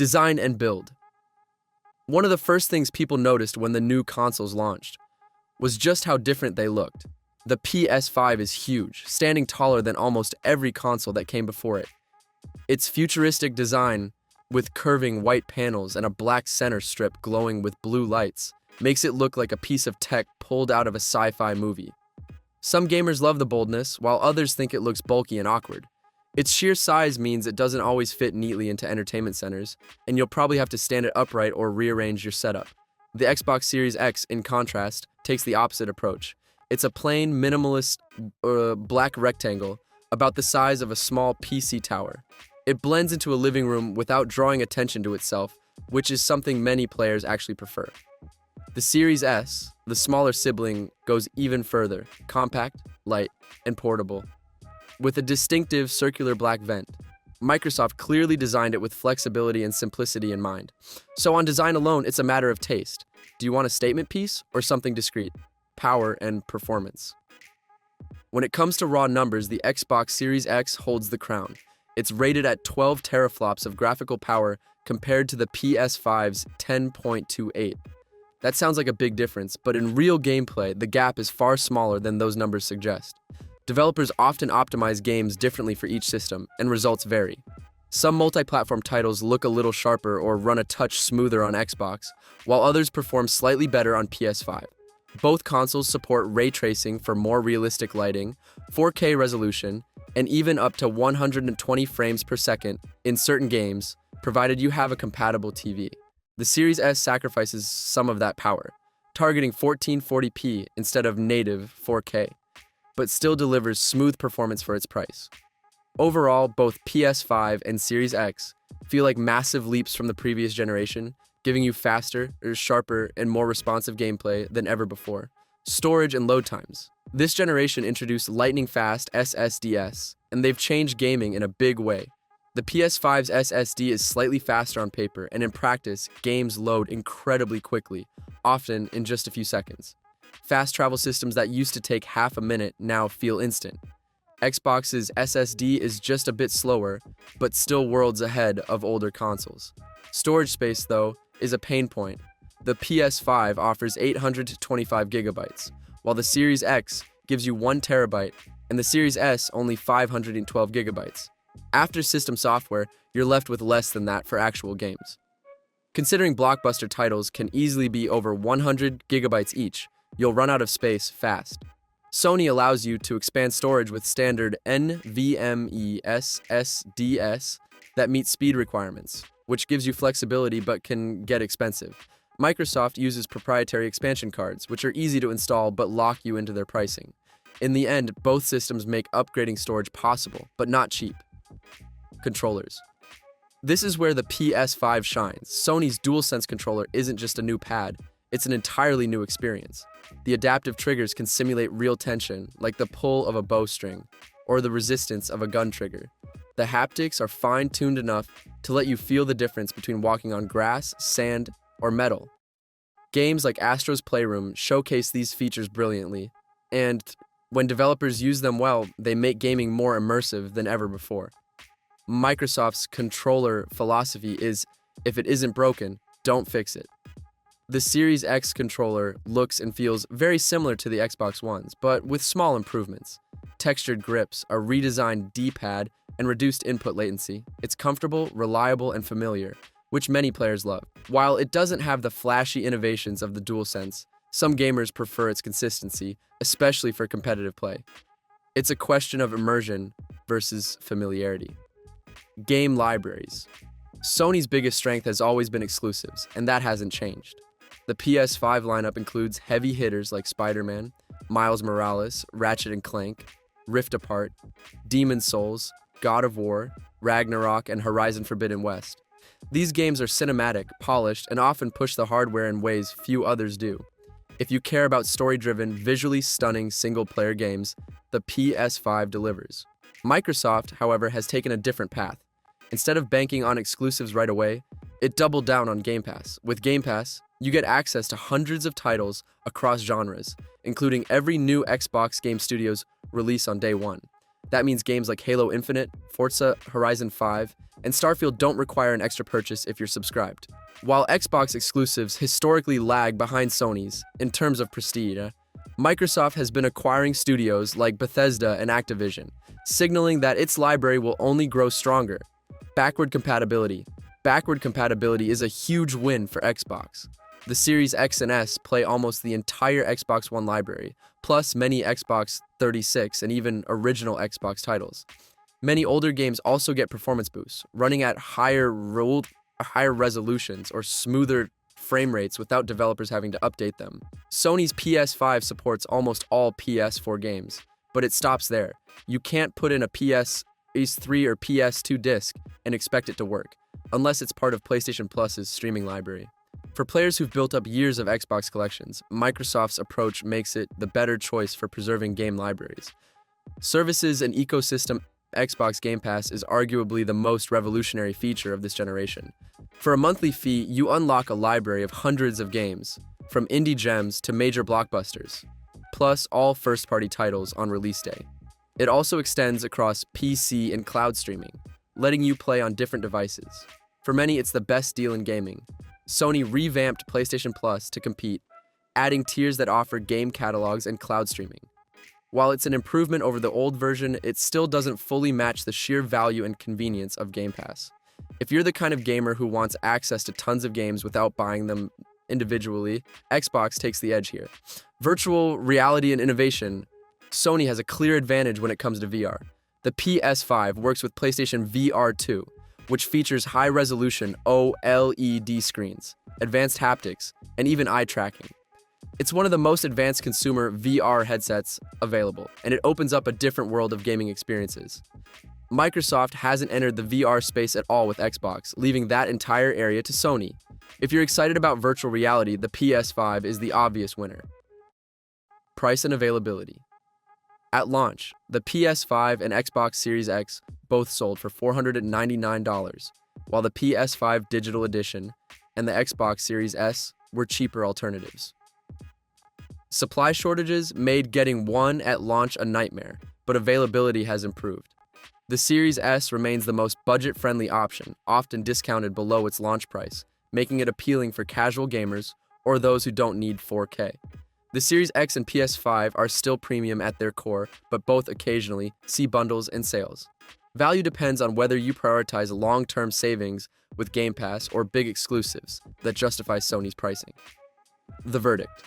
Design and build. One of the first things people noticed when the new consoles launched was just how different they looked. The PS5 is huge, standing taller than almost every console that came before it. Its futuristic design, with curving white panels and a black center strip glowing with blue lights, makes it look like a piece of tech pulled out of a sci-fi movie. Some gamers love the boldness, while others think it looks bulky and awkward. Its sheer size means it doesn't always fit neatly into entertainment centers, and you'll probably have to stand it upright or rearrange your setup. The Xbox Series X, in contrast, takes the opposite approach. It's a plain, minimalist, black rectangle, about the size of a small PC tower. It blends into a living room without drawing attention to itself, which is something many players actually prefer. The Series S, the smaller sibling, goes even further, compact, light, and portable. With a distinctive circular black vent, Microsoft clearly designed it with flexibility and simplicity in mind. So on design alone, it's a matter of taste. Do you want a statement piece or something discreet? Power and performance. When it comes to raw numbers, the Xbox Series X holds the crown. It's rated at 12 teraflops of graphical power compared to the PS5's 10.28. That sounds like a big difference, but in real gameplay, the gap is far smaller than those numbers suggest. Developers often optimize games differently for each system, and results vary. Some multi-platform titles look a little sharper or run a touch smoother on Xbox, while others perform slightly better on PS5. Both consoles support ray tracing for more realistic lighting, 4K resolution, and even up to 120 frames per second in certain games, provided you have a compatible TV. The Series S sacrifices some of that power, targeting 1440p instead of native 4K, but still delivers smooth performance for its price. Overall, both PS5 and Series X feel like massive leaps from the previous generation, giving you faster, sharper, and more responsive gameplay than ever before. Storage and load times. This generation introduced lightning-fast SSDs, and they've changed gaming in a big way. The PS5's SSD is slightly faster on paper, and in practice, games load incredibly quickly, often in just a few seconds. Fast travel systems that used to take half a minute now feel instant. Xbox's SSD is just a bit slower, but still worlds ahead of older consoles. Storage space, though, is a pain point. The PS5 offers 825 gigabytes, while the Series X gives you 1 terabyte, and the Series S only 512 gigabytes. After system software, you're left with less than that for actual games. Considering blockbuster titles can easily be over 100 gigabytes each, you'll run out of space fast. Sony allows you to expand storage with standard NVMe SSDs that meet speed requirements, which gives you flexibility but can get expensive. Microsoft uses proprietary expansion cards, which are easy to install but lock you into their pricing. In the end, both systems make upgrading storage possible, but not cheap. Controllers. This is where the PS5 shines. Sony's DualSense controller isn't just a new pad, it's an entirely new experience. The adaptive triggers can simulate real tension, like the pull of a bowstring, or the resistance of a gun trigger. The haptics are fine-tuned enough to let you feel the difference between walking on grass, sand, or metal. Games like Astro's Playroom showcase these features brilliantly, and when developers use them well, they make gaming more immersive than ever before. Microsoft's controller philosophy is, if it isn't broken, don't fix it. The Series X controller looks and feels very similar to the Xbox One's, but with small improvements. Textured grips, a redesigned D-pad, and reduced input latency. It's comfortable, reliable, and familiar, which many players love. While it doesn't have the flashy innovations of the DualSense, some gamers prefer its consistency, especially for competitive play. It's a question of immersion versus familiarity. Game libraries. Sony's biggest strength has always been exclusives, and that hasn't changed. The PS5 lineup includes heavy hitters like Spider-Man, Miles Morales, Ratchet & Clank, Rift Apart, Demon's Souls, God of War, Ragnarok, and Horizon Forbidden West. These games are cinematic, polished, and often push the hardware in ways few others do. If you care about story-driven, visually stunning single-player games, the PS5 delivers. Microsoft, however, has taken a different path. Instead of banking on exclusives right away, it doubled down on Game Pass. With Game Pass, you get access to hundreds of titles across genres, including every new Xbox Game Studios release on day one. That means games like Halo Infinite, Forza Horizon 5, and Starfield don't require an extra purchase if you're subscribed. While Xbox exclusives historically lag behind Sony's in terms of prestige, Microsoft has been acquiring studios like Bethesda and Activision, signaling that its library will only grow stronger. Backward compatibility. Backward compatibility is a huge win for Xbox. The Series X and S play almost the entire Xbox One library, plus many Xbox 360 and even original Xbox titles. Many older games also get performance boosts, running at higher resolutions or smoother frame rates without developers having to update them. Sony's PS5 supports almost all PS4 games, but it stops there. You can't put in a PS3 or PS2 disc and expect it to work, unless it's part of PlayStation Plus's streaming library. For players who've built up years of Xbox collections, Microsoft's approach makes it the better choice for preserving game libraries. Services and ecosystem. Xbox Game Pass is arguably the most revolutionary feature of this generation. For a monthly fee, you unlock a library of hundreds of games, from indie gems to major blockbusters, plus all first-party titles on release day. It also extends across PC and cloud streaming, letting you play on different devices. For many, it's the best deal in gaming. Sony revamped PlayStation Plus to compete, adding tiers that offer game catalogs and cloud streaming. While it's an improvement over the old version, it still doesn't fully match the sheer value and convenience of Game Pass. If you're the kind of gamer who wants access to tons of games without buying them individually, Xbox takes the edge here. Virtual reality and innovation. Sony has a clear advantage when it comes to VR. The PS5 works with PlayStation VR 2, which features high-resolution OLED screens, advanced haptics, and even eye tracking. It's one of the most advanced consumer VR headsets available, and it opens up a different world of gaming experiences. Microsoft hasn't entered the VR space at all with Xbox, leaving that entire area to Sony. If you're excited about virtual reality, the PS5 is the obvious winner. Price and availability. At launch, the PS5 and Xbox Series X both sold for $499, while the PS5 Digital Edition and the Xbox Series S were cheaper alternatives. Supply shortages made getting one at launch a nightmare, but availability has improved. The Series S remains the most budget-friendly option, often discounted below its launch price, making it appealing for casual gamers or those who don't need 4K. The Series X and PS5 are still premium at their core, but both occasionally see bundles and sales. Value depends on whether you prioritize long-term savings with Game Pass or big exclusives that justify Sony's pricing. The verdict.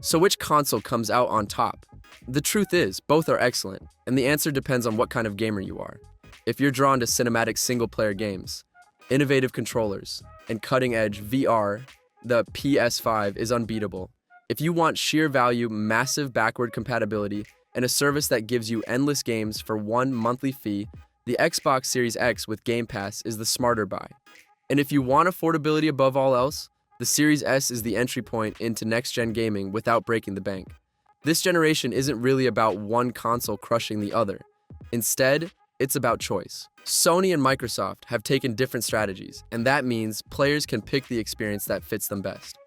So which console comes out on top? The truth is, both are excellent, and the answer depends on what kind of gamer you are. If you're drawn to cinematic single-player games, innovative controllers, and cutting-edge VR, the PS5 is unbeatable. If you want sheer value, massive backward compatibility, and a service that gives you endless games for one monthly fee, the Xbox Series X with Game Pass is the smarter buy. And if you want affordability above all else, the Series S is the entry point into next-gen gaming without breaking the bank. This generation isn't really about one console crushing the other. Instead, it's about choice. Sony and Microsoft have taken different strategies, and that means players can pick the experience that fits them best.